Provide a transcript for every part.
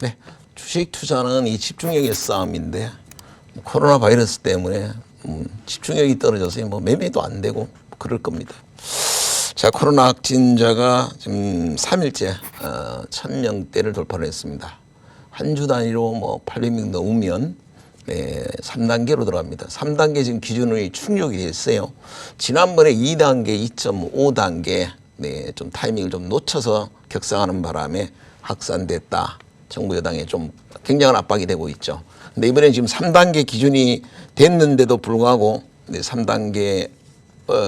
네, 주식 투자는 이 집중력의 싸움인데 코로나 바이러스 때문에 집중력이 떨어져서 뭐 매매도 안 되고 그럴 겁니다. 자, 코로나 확진자가 지금 3일째 1000명대를 돌파를 했습니다. 한 주 단위로 뭐 800명 넘으면 3단계로 들어갑니다. 3단계 지금 기준이 충족이 됐어요. 지난번에 2단계, 2.5단계 좀 타이밍을 좀 놓쳐서 격상하는 바람에 확산됐다. 정부 여당에 좀 굉장한 압박이 되고 있죠. 근데 이번에 지금 3단계 기준이 됐는데도 불구하고 3단계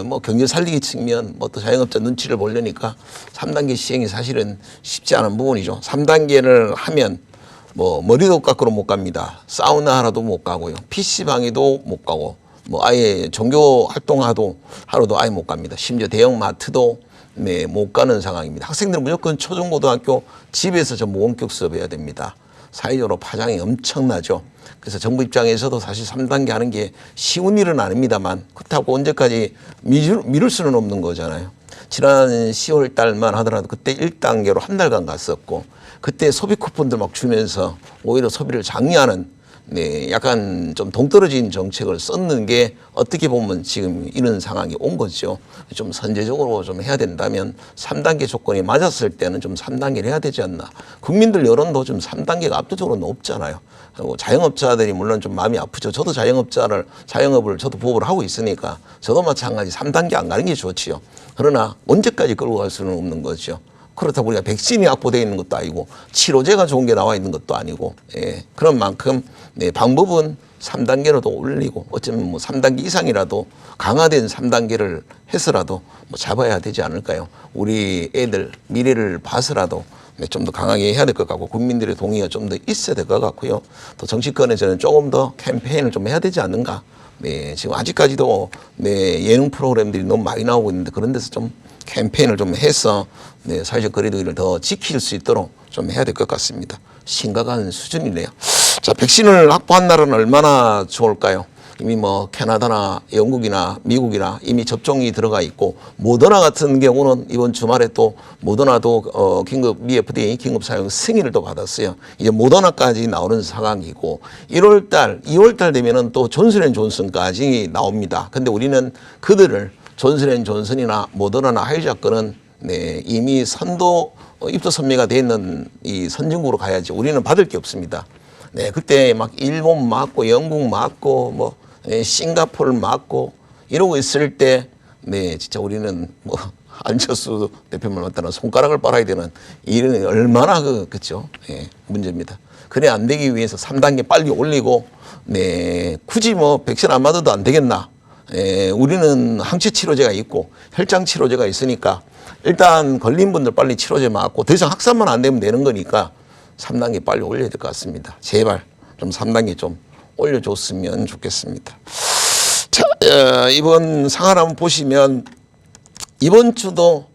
뭐 경제 살리기 측면 뭐 또 자영업자 눈치를 보려니까 3단계 시행이 사실은 쉽지 않은 부분이죠. 3단계를 하면 뭐 머리도 깎으러 못 갑니다. 사우나 하러도 못 가고요. PC방에도 못 가고 뭐 아예 종교 활동하도 하러도 아예 못 갑니다. 심지어 대형 마트도 못 가는 상황입니다. 학생들은 무조건 초중고등학교 집에서 전부 원격 수업해야 됩니다. 사회적으로 파장이 엄청나죠. 그래서 정부 입장에서도 사실 3단계 하는 게 쉬운 일은 아닙니다만 그렇다고 언제까지 미룰 수는 없는 거잖아요. 지난 10월 달만 하더라도 그때 1단계로 한 달간 갔었고 그때 소비 쿠폰들 막 주면서 오히려 소비를 장려하는 약간 좀 동떨어진 정책을 썼는 게 어떻게 보면 지금 이런 상황이 온 거죠. 좀 선제적으로 좀 해야 된다면 3단계 조건이 맞았을 때는 좀 3단계를 해야 되지 않나. 국민들 여론도 좀 3단계가 압도적으로 높잖아요. 그리고 자영업자들이 물론 좀 마음이 아프죠. 저도 자영업을 저도 부업을 하고 있으니까 저도 마찬가지 3단계 안 가는 게 좋지요. 그러나 언제까지 끌고 갈 수는 없는 거죠. 그렇다고 우리가 백신이 확보되어 있는 것도 아니고 치료제가 좋은 게 나와 있는 것도 아니고 그런 만큼 방법은 3단계로도 올리고 어쩌면 뭐 3단계 이상이라도 강화된 3단계를 해서라도 뭐 잡아야 되지 않을까요? 우리 애들 미래를 봐서라도 좀 더 강하게 해야 될 것 같고 국민들의 동의가 좀 더 있어야 될 것 같고요. 또 정치권에서는 조금 더 캠페인을 좀 해야 되지 않는가. 지금 아직까지도 예능 프로그램들이 너무 많이 나오고 있는데 그런 데서 좀 캠페인을 좀 해서 사회적 거리두기를 더 지킬 수 있도록 좀 해야 될 것 같습니다. 심각한 수준이네요. 자, 백신을 확보한 나라는 얼마나 좋을까요? 이미 뭐 캐나다나 영국이나 미국이나 이미 접종이 들어가 있고 모더나 같은 경우는 이번 주말에 또 모더나도 미 FDA 긴급 사용 승인을 또 받았어요. 이제 모더나까지 나오는 상황이고 2월 달 되면은 또 존슨앤존슨까지 나옵니다. 근데 우리는 그들을 존슨앤존슨이나 모더나나 화이자 거는 이미 입도 선매가 돼 있는 이 선진국으로 가야지 우리는 받을 게 없습니다. 그때 막 일본 맞고 영국 맞고 뭐 싱가포르 맞고 이러고 있을 때 진짜 우리는 뭐 안철수 대표만 맞다는 손가락을 빨아야 되는 일은 얼마나 그렇죠. 문제입니다. 그래 안 되기 위해서 3단계 빨리 올리고 굳이 뭐 백신 안 맞아도 안 되겠나. 우리는 항체 치료제가 있고 혈장 치료제가 있으니까 일단 걸린 분들 빨리 치료제 맞고 더 이상 확산만 안 되면 되는 거니까 3단계 빨리 올려야 될 것 같습니다. 제발 좀 3단계 좀 올려줬으면 좋겠습니다. 자, 이번 상황 한번 보시면 이번 주도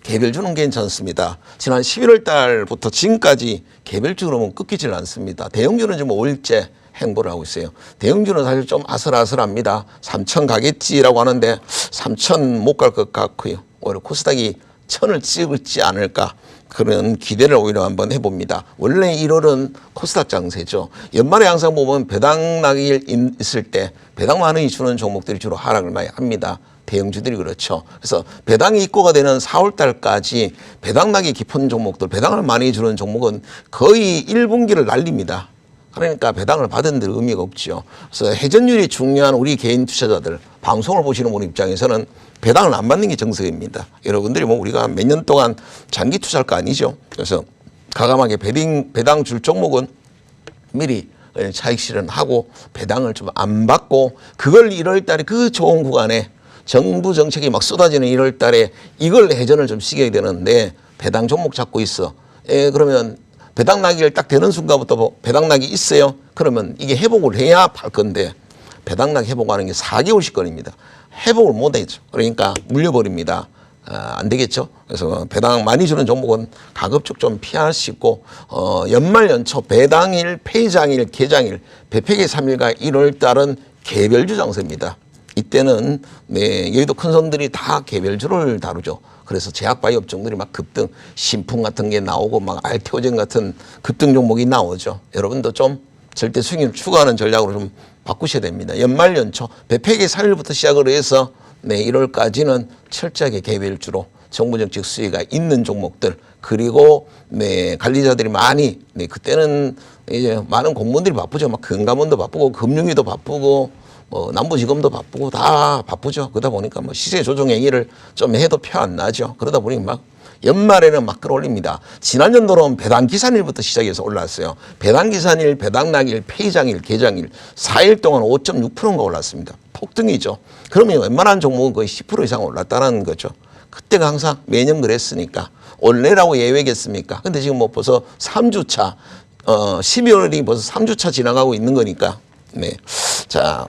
개별주는 괜찮습니다. 지난 11월 달부터 지금까지 개별주는 끊기질 않습니다. 대형주는 지금 5일째 행보를 하고 있어요. 대형주는 사실 좀 아슬아슬합니다. 3천 가겠지라고 하는데 3천 못 갈 것 같고요. 오히려 코스닥이 1000을 찍을지 않을까 그런 기대를 오히려 한번 해봅니다. 원래 1월은 코스닥 장세죠. 연말에 항상 보면 배당 낙이 있을 때 배당 많이 주는 종목들이 주로 하락을 많이 합니다. 대형주들이 그렇죠. 그래서 배당이 입고가 되는 4월 달까지 배당 낙이 깊은 종목들, 배당을 많이 주는 종목은 거의 1분기를 날립니다. 그러니까 배당을 받은 데 의미가 없죠. 그래서 회전율이 중요한 우리 개인 투자자들, 방송을 보시는 분 입장에서는 배당을 안 받는 게 정석입니다. 여러분들이 뭐 우리가 몇 년 동안 장기 투자할 거 아니죠. 그래서 과감하게 배당 줄 종목은 미리 차익 실현하고 배당을 좀 안 받고 그걸 1월 달에 그 좋은 구간에 정부 정책이 막 쏟아지는 1월 달에 이걸 회전을 좀 시켜야 되는데 배당 종목 잡고 있어. 그러면 배당 나기를 딱 되는 순간부터 배당 나기 있어요. 그러면 이게 회복을 해야 팔 건데 배당 나기 회복하는 게 4개월씩 걸립니다. 회복을 못 하죠. 그러니까 물려버립니다. 안 되겠죠. 그래서 배당 많이 주는 종목은 가급적 좀 피하시고 연말 연초 배당일, 폐장일, 개장일, 배폐기 3일과 1월 달은 개별주 장세입니다. 이때 이때는 네, 여의도 큰 손들이 다 개별주를 다루죠. 그래서 제약바이오 업종들이 막 급등, 신풍 같은 게 나오고 막 알테오젠 같은 급등 종목이 나오죠. 여러분도 좀 절대 수익률 추구하는 전략으로 좀 바꾸셔야 됩니다. 연말 연초 배팩의 3일부터 시작을 해서 네, 1월까지는 철저하게 개별주로 정부 정책 수혜가 있는 종목들, 그리고 네, 관리자들이 많이 네, 그때는 이제 많은 공무원들이 바쁘죠. 막 금감원도 바쁘고 금융위도 바쁘고 뭐 남부지검도 바쁘고 다 바쁘죠. 그러다 보니까 뭐 시세 조정 행위를 좀 해도 표 안 나죠. 그러다 보니 막 연말에는 막 끌어올립니다. 지난 연도는 배당 기산일부터 시작해서 올랐어요. 배당 기산일, 배당 낙일, 폐장일, 개장일 4일 동안 5.6%가 올랐습니다. 폭등이죠. 그러면 웬만한 종목은 거의 10% 이상 올랐다는 거죠. 그때가 항상 매년 그랬으니까 올해라고 예외겠습니까? 근데 지금 뭐 벌써 3주차 12월이 벌써 3주차 지나가고 있는 거니까 네. 자,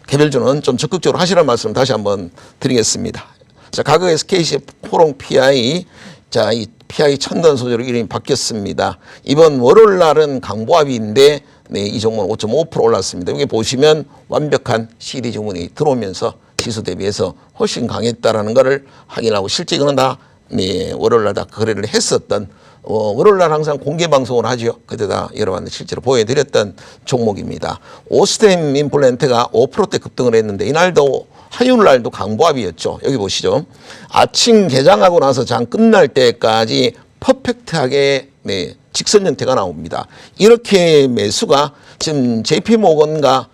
개별주는 좀 적극적으로 하시라는 말씀 다시 한번 드리겠습니다. 자, 과거 SKC 포롱 PI, 자, 이 PI 첨단 소재로 이름이 바뀌었습니다. 이번 월요일 날은 강보합인데 네, 이 종목은 5.5% 올랐습니다. 여기 보시면 완벽한 CD 주문이 들어오면서 지수 대비해서 훨씬 강했다라는 것을 확인하고 실제 이거는 다 네, 월요일 날 다 거래를 했었던 월요일 날 항상 공개 방송을 하죠. 그때 다 여러분들 실제로 보여드렸던 종목입니다. 오스템 임플란트가 5%대 급등을 했는데 이날도 화요일 날도 강보합이었죠. 여기 보시죠. 아침 개장하고 나서 장 끝날 때까지 퍼펙트하게 네, 직선 형태가 나옵니다. 이렇게 매수가 지금 JP모건과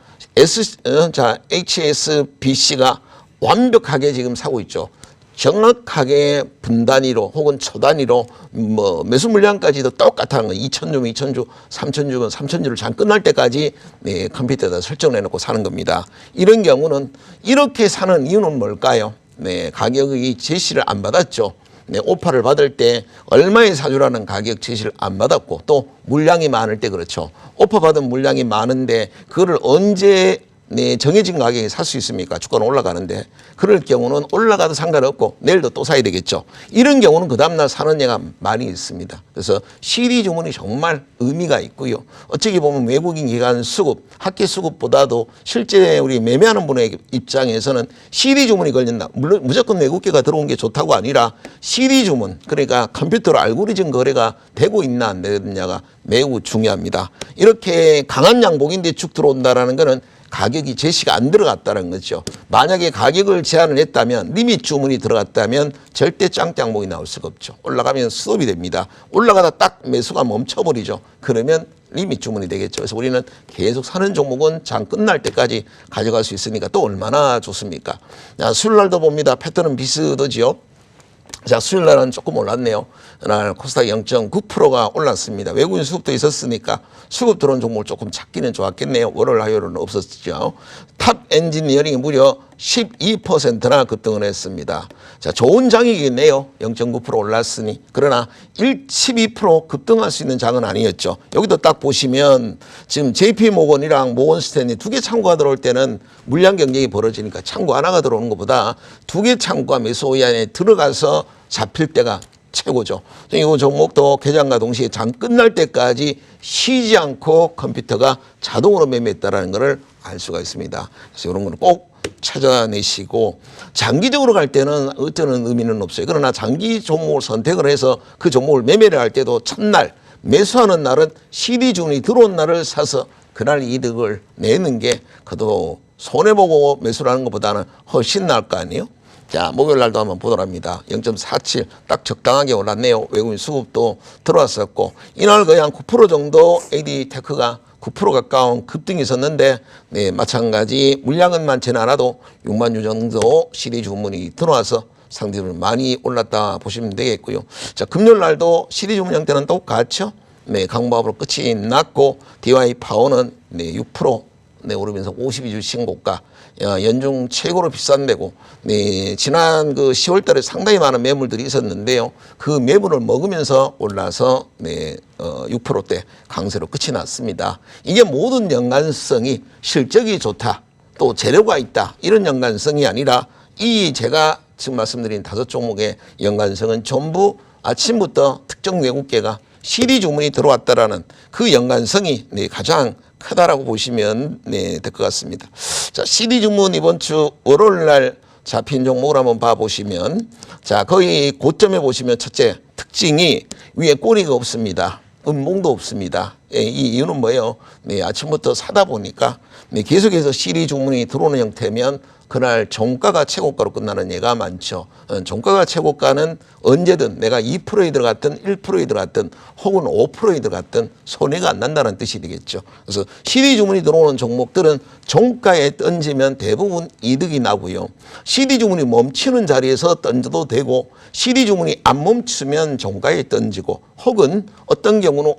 HSBC가 완벽하게 지금 사고 있죠. 정확하게 분단위로 혹은 초단위로 뭐 매수 물량까지도 똑같다는 거. 2,000주면 2,000주, 3,000주면 3,000주를 장 끝날 때까지 네, 컴퓨터에다 설정을 해놓고 사는 겁니다. 이런 경우는 이렇게 사는 이유는 뭘까요? 네, 가격이 제시를 안 받았죠. 네, 오파를 받을 때 얼마에 사주라는 가격 제시를 안 받았고 또 물량이 많을 때 그렇죠. 오파 받은 물량이 많은데 그거를 언제 네, 정해진 가격에 살 수 있습니까? 주가는 올라가는데 그럴 경우는 올라가도 상관없고 내일도 또 사야 되겠죠. 이런 경우는 그 다음날 사는 예가 많이 있습니다. 그래서 CD 주문이 정말 의미가 있고요. 어찌 보면 외국인 기관 수급, 학계 수급보다도 실제 우리 매매하는 분의 입장에서는 CD 주문이 걸린다. 물론 무조건 외국계가 들어온 게 좋다고 아니라 CD 주문, 그러니까 컴퓨터로 알고리즘 거래가 되고 있나 안 되느냐가 매우 중요합니다. 이렇게 강한 양봉인데 쭉 들어온다라는 거는 가격이 제시가 안 들어갔다는 거죠. 만약에 가격을 제한을 했다면 리밋 주문이 들어갔다면 절대 짱짱봉이 나올 수가 없죠. 올라가면 스톱이 됩니다. 올라가다 딱 매수가 멈춰버리죠. 그러면 리밋 주문이 되겠죠. 그래서 우리는 계속 사는 종목은 장 끝날 때까지 가져갈 수 있으니까 또 얼마나 좋습니까? 자, 수요일 날도 봅니다. 패턴은 비슷하지요. 자, 수요일 날은 조금 올랐네요. 그날 코스닥 0.9%가 올랐습니다. 외국인 수급도 있었으니까 수급 들어온 종목을 조금 찾기는 좋았겠네요. 월요일, 화요일은 없었죠. 탑 엔지니어링이 무려 12%나 급등을 했습니다. 자, 좋은 장이겠네요. 0.9% 올랐으니. 그러나 12% 급등할 수 있는 장은 아니었죠. 여기도 딱 보시면 지금 JP모건이랑 모건스탠리 두 개 창구가 들어올 때는 물량 경쟁이 벌어지니까 창구 하나가 들어오는 것보다 두 개 창구가 매수 호위 안에 들어가서 잡힐 때가 최고죠. 이 종목도 개장과 동시에 장 끝날 때까지 쉬지 않고 컴퓨터가 자동으로 매매했다는 것을 알 수가 있습니다. 그래서 이런 거는 꼭 찾아내시고 장기적으로 갈 때는 어쩌는 의미는 없어요. 그러나 장기 종목을 선택을 해서 그 종목을 매매를 할 때도 첫날 매수하는 날은 CD 주문이 들어온 날을 사서 그날 이득을 내는 게 그도 손해보고 매수를 하는 것보다는 훨씬 나을 거 아니에요. 자, 목요일 날도 한번 보도록 합니다. 0.47 딱 적당하게 올랐네요. 외국인 수급도 들어왔었고 이날 거의 한 9% 정도 AD테크가 9% 가까운 급등이 있었는데 네, 마찬가지 물량은 많지는 않아도 6만 유 정도 CD 주문이 들어와서 상대적으로 많이 올랐다 보시면 되겠고요. 자, 금요일 날도 CD 주문 형태는 똑같죠. 네, 강보합으로 끝이 났고 DY 파워는 네, 6% 네, 오르면서 52주 신고가 연중 최고로 비싼 데고 네, 지난 그 10월 달에 상당히 많은 매물들이 있었는데요. 그 매물을 먹으면서 올라서 네, 6%대 강세로 끝이 났습니다. 이게 모든 연관성이 실적이 좋다, 또 재료가 있다 이런 연관성이 아니라 이 제가 지금 말씀드린 5종목의 연관성은 전부 아침부터 특정 외국계가 CD 주문이 들어왔다라는 그 연관성이 네, 가장 크다라고 보시면 네, 될 것 같습니다. 자, CD 주문 이번 주 월요일 날 잡힌 종목을 한번 봐보시면 자, 거의 고점에 보시면 첫째 특징이 위에 꼬리가 없습니다. 음봉도 없습니다. 예, 이 이유는 뭐예요? 네, 아침부터 사다 보니까 네, 계속해서 CD 주문이 들어오는 형태면 그날 종가가 최고가로 끝나는 예가 많죠. 종가가 최고가는 언제든 내가 2%에 들어갔든 1%에 들어갔든 혹은 5%에 들어갔든 손해가 안 난다는 뜻이 되겠죠. 그래서 CD 주문이 들어오는 종목들은 종가에 던지면 대부분 이득이 나고요. CD 주문이 멈추는 자리에서 던져도 되고 CD 주문이 안 멈추면 종가에 던지고 혹은 어떤 경우는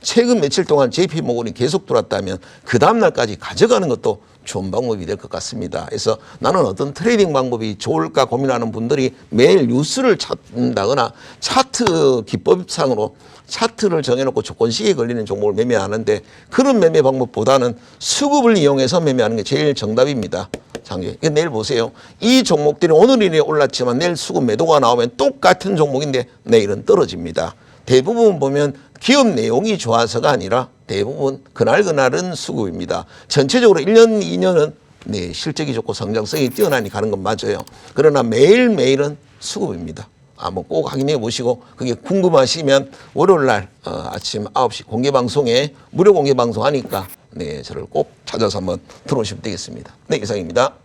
최근 며칠 동안 JP모건이 계속 들어왔다면 그 다음날까지 가져가는 것도 좋은 방법이 될 것 같습니다. 그래서 나는 어떤 트레이딩 방법이 좋을까 고민하는 분들이 매일 뉴스를 찾는다거나 차트 기법상으로 차트를 정해놓고 조건식에 걸리는 종목을 매매하는데 그런 매매 방법보다는 수급을 이용해서 매매하는 게 제일 정답입니다. 장기. 내일 보세요. 이 종목들이 오늘이 올랐지만 내일 수급 매도가 나오면 똑같은 종목인데 내일은 떨어집니다. 대부분 보면 기업 내용이 좋아서가 아니라 대부분 그날그날은 수급입니다. 전체적으로 1년, 2년은 네, 실적이 좋고 성장성이 뛰어나니 가는 건 맞아요. 그러나 매일매일은 수급입니다. 한번 꼭 확인해 보시고 그게 궁금하시면 월요일 날 아침 9시 공개방송에 무료 공개방송 하니까 네, 저를 꼭 찾아서 한번 들어오시면 되겠습니다. 네, 이상입니다.